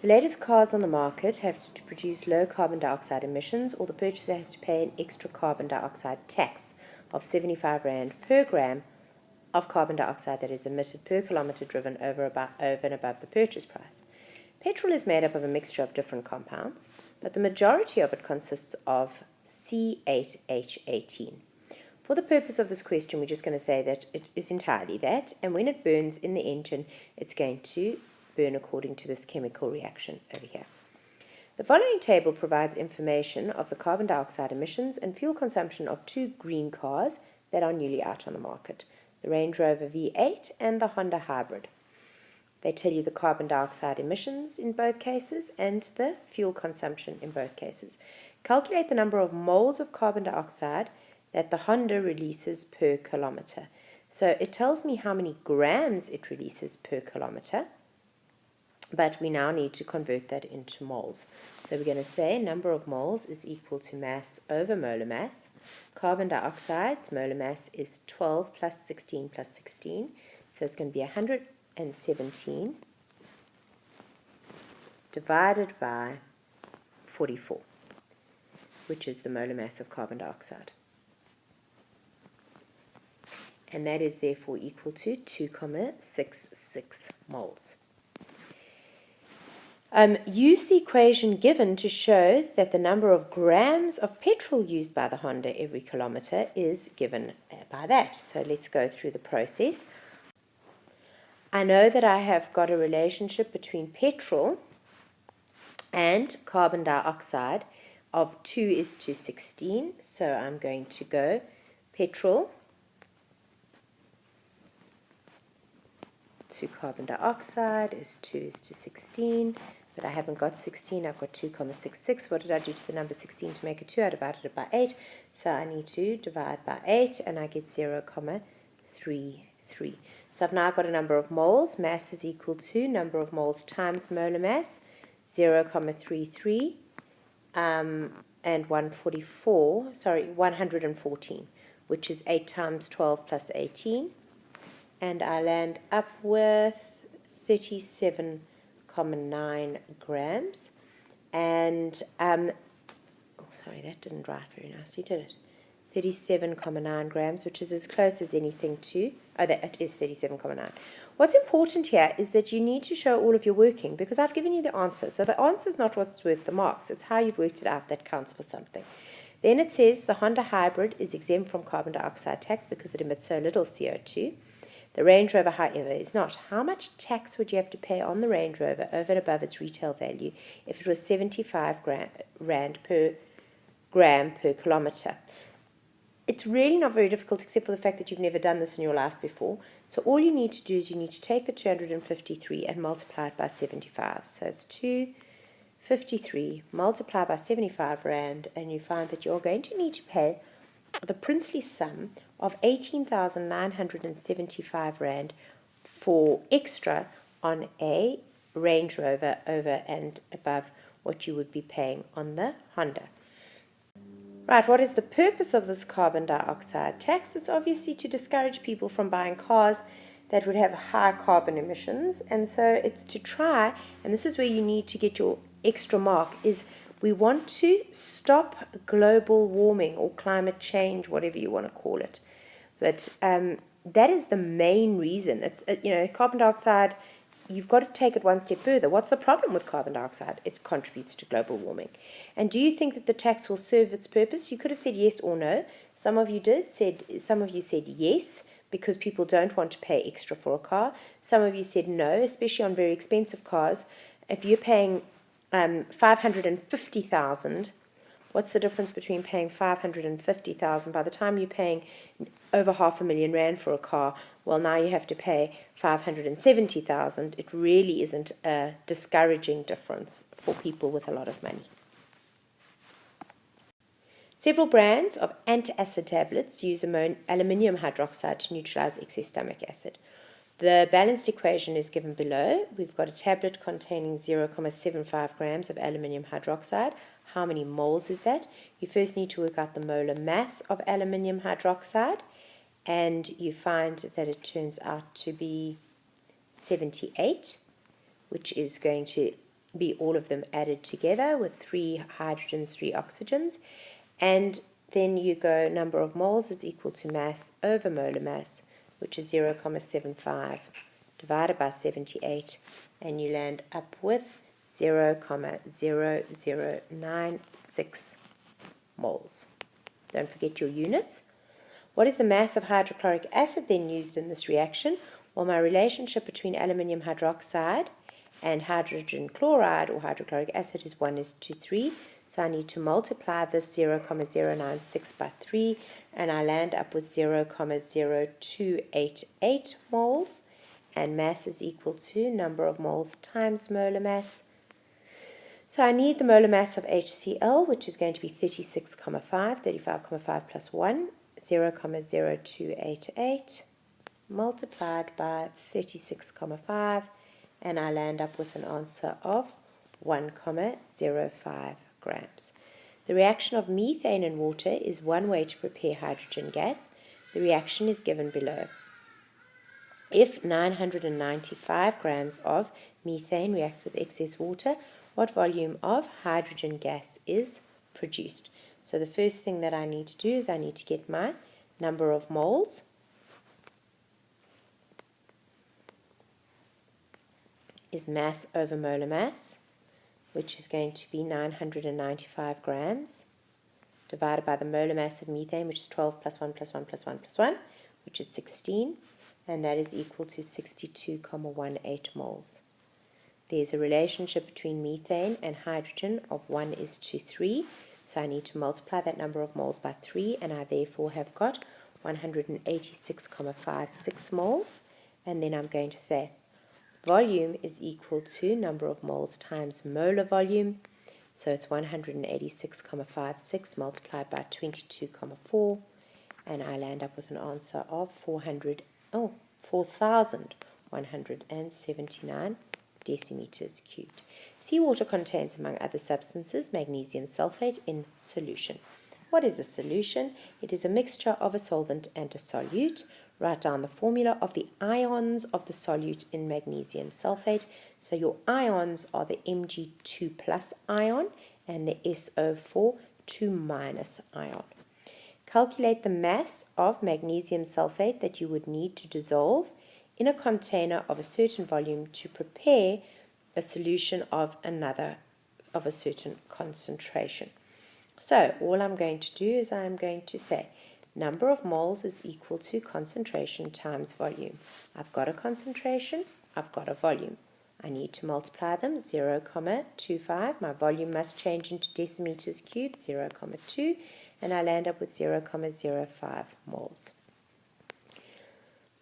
The latest cars on the market have to produce low carbon dioxide emissions, or the purchaser has to pay an extra carbon dioxide tax of 75 Rand per gram of carbon dioxide that is emitted per kilometre driven over and above the purchase price. Petrol is made up of a mixture of different compounds, but the majority of it consists of C8H18. For the purpose of this question, we're just going to say that it is entirely that, and when it burns in the engine, it's going to burn according to this chemical reaction over here. The following table provides information of the carbon dioxide emissions and fuel consumption of two green cars that are newly out on the market, the Range Rover V8 and the Honda Hybrid. They tell you the carbon dioxide emissions in both cases and the fuel consumption in both cases. Calculate the number of moles of carbon dioxide that the Honda releases per kilometre. So it tells me how many grams it releases per kilometre, but we now need to convert that into moles. So we're going to say number of moles is equal to mass over molar mass. Carbon dioxide's molar mass is 12 plus 16 plus 16. So it's going to be 117 divided by 44, which is the molar mass of carbon dioxide. And that is therefore equal to 2,66 moles. Use the equation given to show that the number of grams of petrol used by the Honda every kilometre is given by that. So let's go through the process. I know that I have got a relationship between petrol and carbon dioxide of 2 is to 16. So I'm going to go petrol to carbon dioxide is 2 is to 16. But I haven't got 16, I've got 2,66. What did I do to the number 16 to make it 2? I divided it by 8. So I need to divide by 8, and I get 0,33. So I've now got a number of moles. Mass is equal to number of moles times molar mass, 0,33, and 114, which is 8 times 12 plus 18. And I land up with 37,9 grams, and sorry, that didn't write very nicely, did it? 37,9 grams, which is as close as anything to, that is 37,9. What's important here is that you need to show all of your working, because I've given you the answer. So the answer is not what's worth the marks, it's how you've worked it out that counts for something. Then it says the Honda Hybrid is exempt from carbon dioxide tax because it emits so little CO2. The Range Rover, however, is not. How much tax would you have to pay on the Range Rover over and above its retail value if it was 75 Rand per gram per kilometre? It's really not very difficult, except for the fact that you've never done this in your life before. So all you need to do is you need to take the 253 and multiply it by 75. So it's 253 multiplied by 75 Rand, and you find that you're going to need to pay the princely sum of 18,975 Rand for extra on a Range Rover over and above what you would be paying on the Honda. Right, what is the purpose of this carbon dioxide tax? It's obviously to discourage people from buying cars that would have high carbon emissions, and so it's to try, and this is where you need to get your extra mark, is we want to stop global warming or climate change, whatever you want to call it. But that is the main reason. It's carbon dioxide, you've got to take it one step further. What's the problem with carbon dioxide? It contributes to global warming. And do you think that the tax will serve its purpose? You could have said yes or no. Some of you said yes, because people don't want to pay extra for a car. Some of you said no, especially on very expensive cars. If you're paying 550,000, what's the difference between paying 550,000? By the time you're paying over 500,000 Rand for a car, well, now you have to pay 570,000. It really isn't a discouraging difference for people with a lot of money. Several brands of antacid tablets use aluminium hydroxide to neutralize excess stomach acid. The balanced equation is given below. We've got a tablet containing 0,75 grams of aluminium hydroxide. How many moles is that? You first need to work out the molar mass of aluminium hydroxide, and you find that it turns out to be 78, which is going to be all of them added together with 3 hydrogens, 3 oxygens. And then you go number of moles is equal to mass over molar mass, which is 0,75 divided by 78, and you land up with 0,0096 moles. Don't forget your units. What is the mass of hydrochloric acid then used in this reaction? Well, my relationship between aluminium hydroxide and hydrogen chloride or hydrochloric acid is 1:3. So I need to multiply this 0,096 by 3, and I land up with 0,0288 moles. And mass is equal to number of moles times molar mass. So I need the molar mass of HCl, which is going to be 35,5 plus 1, 0,0288 multiplied by 36,5, and I land up with an answer of 1,05 grams. The reaction of methane and water is one way to prepare hydrogen gas. The reaction is given below. If 995 grams of methane reacts with excess water, what volume of hydrogen gas is produced? So the first thing that I need to do is I need to get my number of moles. Is mass over molar mass, which is going to be 995 grams, divided by the molar mass of methane, which is 12 plus 1 plus 1 plus 1 plus 1, which is 16, and that is equal to 62,18 moles. There's a relationship between methane and hydrogen of 1:3, so I need to multiply that number of moles by 3, and I therefore have got 186,56 moles, and then I'm going to say volume is equal to number of moles times molar volume, so it's 186,56 multiplied by 22,4, and I land up with an answer of 4,179 decimeters cubed. Seawater contains, among other substances, magnesium sulfate in solution. What is a solution? It is a mixture of a solvent and a solute. Write down the formula of the ions of the solute in magnesium sulfate. So your ions are the Mg2 plus ion and the SO4 2 minus ion. Calculate the mass of magnesium sulfate that you would need to dissolve in a container of a certain volume to prepare a solution of a certain concentration. So all I'm going to do is I'm going to say number of moles is equal to concentration times volume. I've got a concentration, I've got a volume. I need to multiply them, 0,25. My volume must change into decimeters cubed, 0,2, and I land up with 0,05 moles.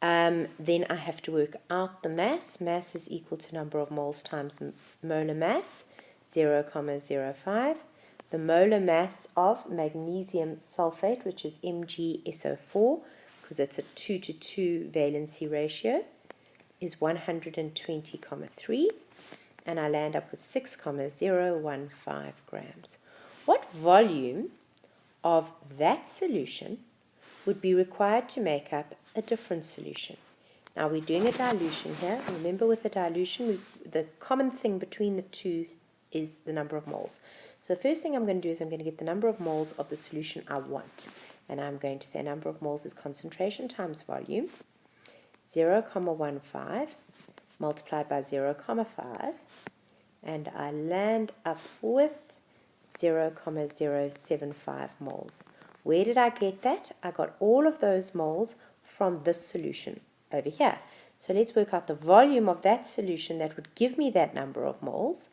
Then I have to work out the mass. Mass is equal to number of moles times molar mass, 0,05. The molar mass of magnesium sulfate, which is MgSO4, because it's a 2:2 valency ratio, is 120,3, and I land up with 6,015 grams. What volume of that solution would be required to make up a different solution? Now we're doing a dilution here. Remember, with the dilution, the common thing between the two is the number of moles. So the first thing I'm going to do is I'm going to get the number of moles of the solution I want. And I'm going to say number of moles is concentration times volume, 0,15 multiplied by 0,5, and I land up with 0,075 moles. Where did I get that? I got all of those moles from this solution over here. So let's work out the volume of that solution that would give me that number of moles.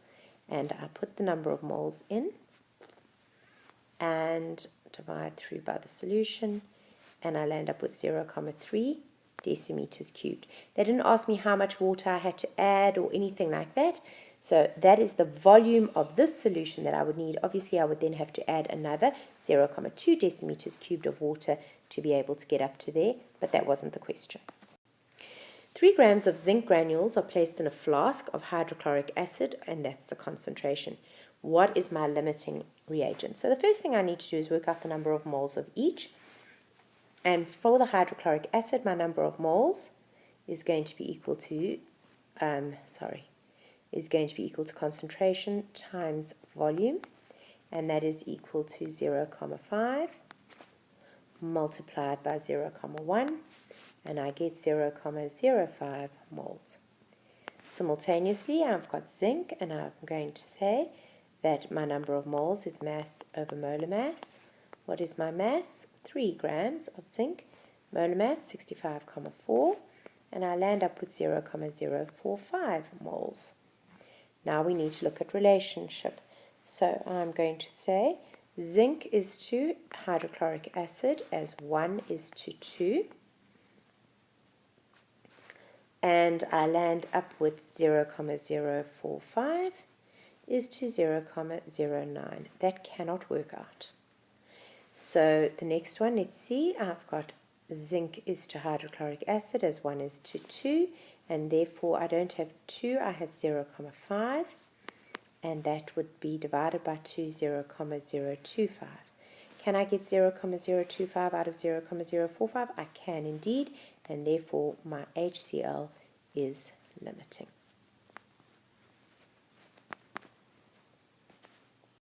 And I put the number of moles in and divide through by the solution, and I land up with 0,3 decimeters cubed. They didn't ask me how much water I had to add or anything like that. So that is the volume of this solution that I would need. Obviously, I would then have to add another 0,2 decimeters cubed of water to be able to get up to there, but that wasn't the question. 3 grams of zinc granules are placed in a flask of hydrochloric acid, and that's the concentration. What is my limiting reagent? So the first thing I need to do is work out the number of moles of each. And for the hydrochloric acid, my number of moles is going to be equal to, is going to be equal to concentration times volume, and that is equal to 0,5 multiplied by 0,1, and I get 0,05 moles. Simultaneously, I've got zinc, and I'm going to say that my number of moles is mass over molar mass. What is my mass? 3 grams of zinc. Molar mass, 65,4, and I land up with 0,045 moles. Now we need to look at relationship. So I'm going to say zinc is to hydrochloric acid as 1 is to 2. And I land up with 0,045 is to 0,09. That cannot work out. So the next one, let's see, I've got zinc is to hydrochloric acid as 1 is to 2, and therefore I don't have 2, I have 0,5, and that would be divided by 2, 0,025. Can I get 0,025 out of 0,045? I can indeed, and therefore my HCl is limiting.